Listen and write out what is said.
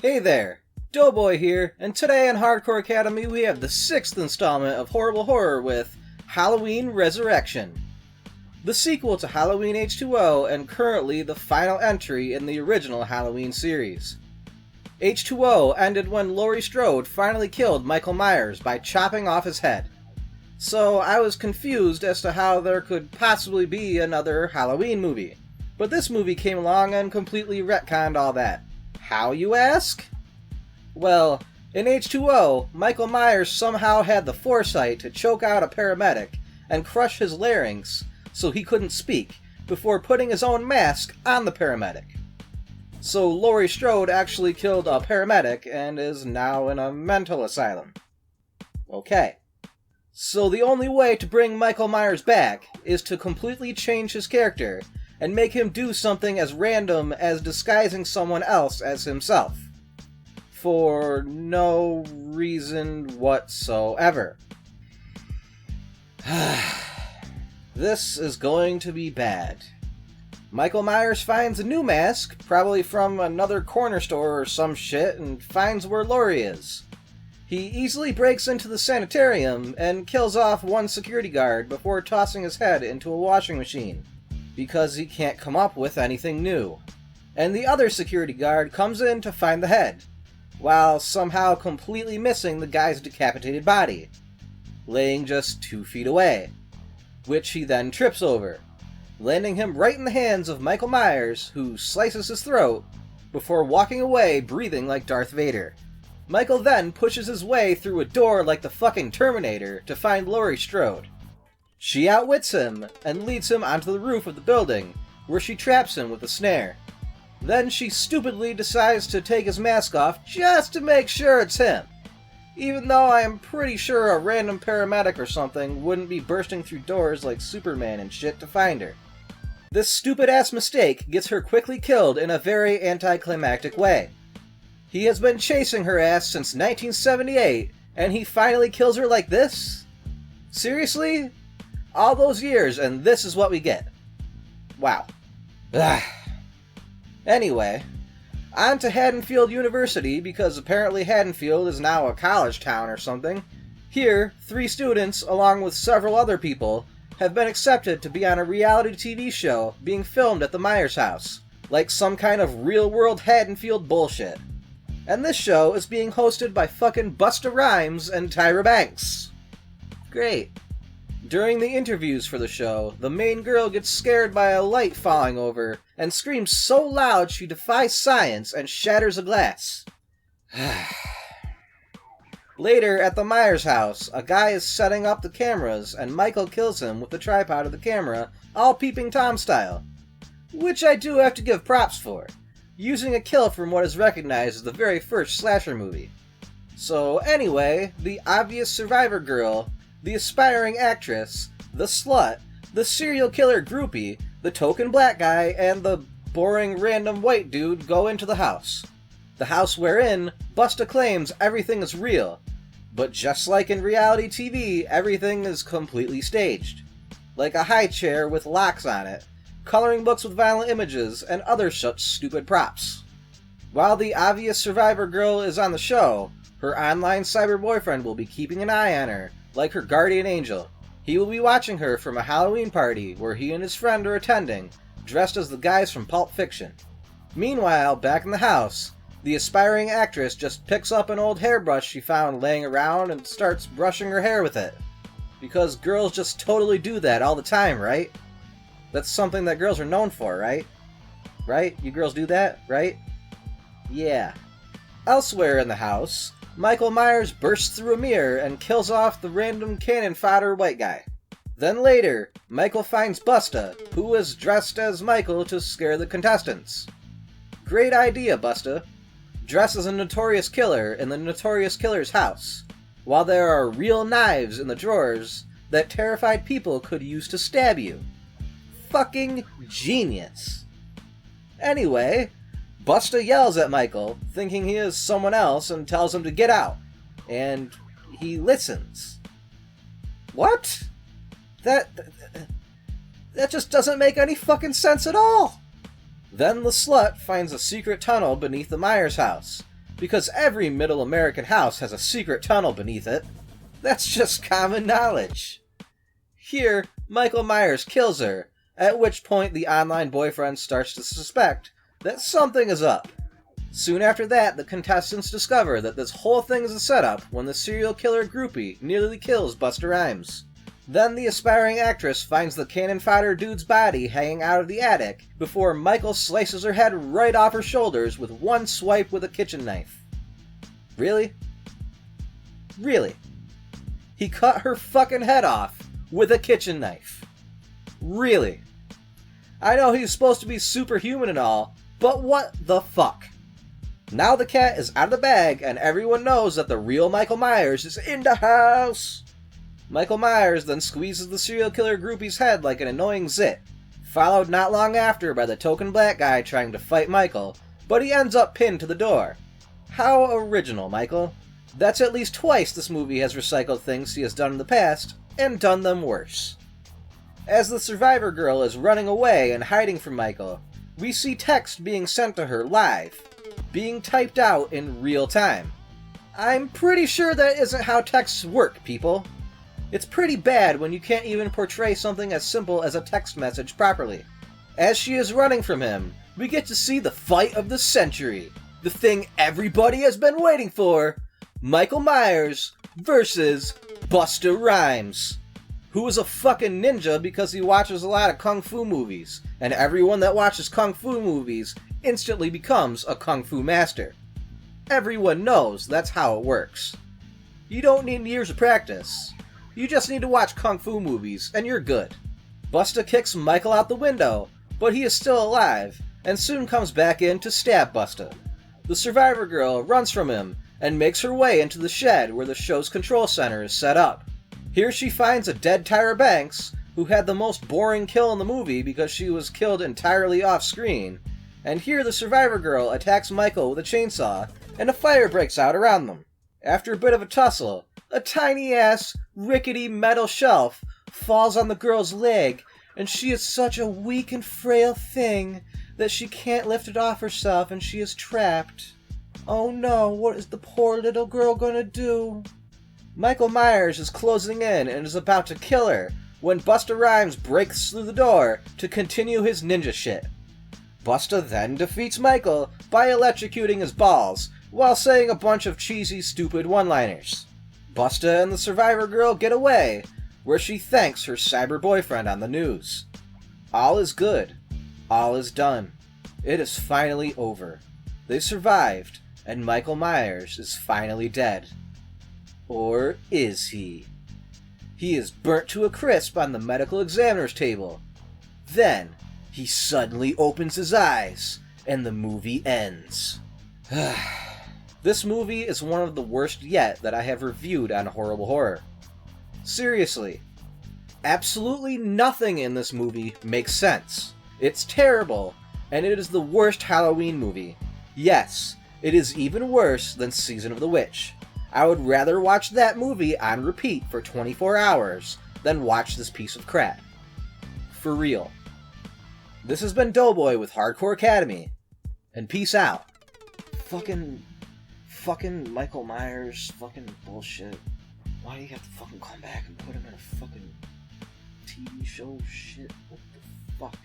Hey there, Doughboy here, and today on Hardcore Academy we have the 6th installment of Horrible Horror with Halloween Resurrection. The sequel to Halloween H2O and currently the final entry in the original Halloween series. H2O ended when Laurie Strode finally killed Michael Myers by chopping off his head. So I was confused as to how there could possibly be another Halloween movie. But this movie came along and completely retconned all that. How, you ask? Well, in H2O, Michael Myers somehow had the foresight to choke out a paramedic and crush his larynx so he couldn't speak before putting his own mask on the paramedic. So Laurie Strode actually killed a paramedic and is now in a mental asylum. Okay. So the only way to bring Michael Myers back is to completely change his character and make him do something as random as disguising someone else as himself. For no reason whatsoever. This is going to be bad. Michael Myers finds a new mask, probably from another corner store or some shit, and finds where Laurie is. He easily breaks into the sanitarium and kills off one security guard before tossing his head into a washing machine, because he can't come up with anything new. And the other security guard comes in to find the head, while somehow completely missing the guy's decapitated body, laying just 2 feet away, which he then trips over, landing him right in the hands of Michael Myers, who slices his throat before walking away breathing like Darth Vader. Michael then pushes his way through a door like the fucking Terminator to find Laurie Strode. She outwits him and leads him onto the roof of the building, where she traps him with a snare. Then she stupidly decides to take his mask off just to make sure it's him, even though I am pretty sure a random paramedic or something wouldn't be bursting through doors like Superman and shit to find her. This stupid-ass mistake gets her quickly killed in a very anticlimactic way. He has been chasing her ass since 1978, and he finally kills her like this? Seriously? All those years, and this is what we get. Wow. Anyway, on to Haddonfield University, because apparently Haddonfield is now a college town or something. Here, 3 students, along with several other people, have been accepted to be on a reality TV show being filmed at the Myers house, like some kind of real-world Haddonfield bullshit. And this show is being hosted by fucking Busta Rhymes and Tyra Banks. Great. During the interviews for the show, the main girl gets scared by a light falling over and screams so loud she defies science and shatters a glass. Later, at the Myers house, a guy is setting up the cameras and Michael kills him with the tripod of the camera, all Peeping Tom style. Which I do have to give props for, using a kill from what is recognized as the very first slasher movie. So anyway, the obvious survivor girl, the aspiring actress, the slut, the serial killer groupie, the token black guy, and the boring random white dude go into the house. The house wherein Busta claims everything is real, but just like in reality TV, everything is completely staged. Like a high chair with locks on it, coloring books with violent images, and other such stupid props. While the obvious survivor girl is on the show, her online cyber boyfriend will be keeping an eye on her, like her guardian angel. He will be watching her from a Halloween party where he and his friend are attending, dressed as the guys from Pulp Fiction. Meanwhile, back in the house, the aspiring actress just picks up an old hairbrush she found laying around and starts brushing her hair with it. Because girls just totally do that all the time, right? That's something that girls are known for, right? Right? You girls do that, right? Yeah. Elsewhere in the house, Michael Myers bursts through a mirror and kills off the random cannon fodder white guy. Then later, Michael finds Busta, who is dressed as Michael to scare the contestants. Great idea, Busta. Dress as a notorious killer in the notorious killer's house, while there are real knives in the drawers that terrified people could use to stab you. Fucking genius. Anyway, Busta yells at Michael, thinking he is someone else, and tells him to get out. And he listens. What? That just doesn't make any fucking sense at all. Then the slut finds a secret tunnel beneath the Myers house, because every middle American house has a secret tunnel beneath it. That's just common knowledge. Here, Michael Myers kills her, at which point the online boyfriend starts to suspect that something is up. Soon after that, the contestants discover that this whole thing is a setup when the serial killer groupie nearly kills Busta Rhymes. Then the aspiring actress finds the cannon fodder dude's body hanging out of the attic before Michael slices her head right off her shoulders with one swipe with a kitchen knife. Really? Really? He cut her fucking head off with a kitchen knife. Really? I know he's supposed to be superhuman and all, but what the fuck? Now the cat is out of the bag and everyone knows that the real Michael Myers is in the house. Michael Myers then squeezes the serial killer groupie's head like an annoying zit, followed not long after by the token black guy trying to fight Michael, but he ends up pinned to the door. How original, Michael. That's at least twice this movie has recycled things he has done in the past, and done them worse. As the survivor girl is running away and hiding from Michael, we see text being sent to her live, being typed out in real time. I'm pretty sure that isn't how texts work, people. It's pretty bad when you can't even portray something as simple as a text message properly. As she is running from him, we get to see the fight of the century. The thing everybody has been waiting for. Michael Myers versus Busta Rhymes, who is a fucking ninja because he watches a lot of kung fu movies, and everyone that watches kung fu movies instantly becomes a kung fu master. Everyone knows that's how it works. You don't need years of practice. You just need to watch kung fu movies, and you're good. Busta kicks Michael out the window, but he is still alive, and soon comes back in to stab Busta. The survivor girl runs from him, and makes her way into the shed where the show's control center is set up. Here she finds a dead Tyra Banks, who had the most boring kill in the movie because she was killed entirely off-screen, and here the survivor girl attacks Michael with a chainsaw, and a fire breaks out around them. After a bit of a tussle, a tiny-ass, rickety metal shelf falls on the girl's leg, and she is such a weak and frail thing that she can't lift it off herself and she is trapped. Oh no, what is the poor little girl gonna do? Michael Myers is closing in and is about to kill her when Busta Rhymes breaks through the door to continue his ninja shit. Busta then defeats Michael by electrocuting his balls while saying a bunch of cheesy, stupid one-liners. Busta and the survivor girl get away, where she thanks her cyber boyfriend on the news. All is good. All is done. It is finally over. They survived, and Michael Myers is finally dead. Or is he? He is burnt to a crisp on the medical examiner's table. Then, he suddenly opens his eyes, and the movie ends. This movie is one of the worst yet that I have reviewed on Horrible Horror. Seriously. Absolutely nothing in this movie makes sense. It's terrible, and it is the worst Halloween movie. Yes, it is even worse than Season of the Witch. I would rather watch that movie on repeat for 24 hours than watch this piece of crap. For real. This has been Doughboy with Hardcore Academy, and peace out. Fucking Michael Myers, fucking bullshit. Why do you have to fucking come back and put him in a fucking TV show shit? What the fuck?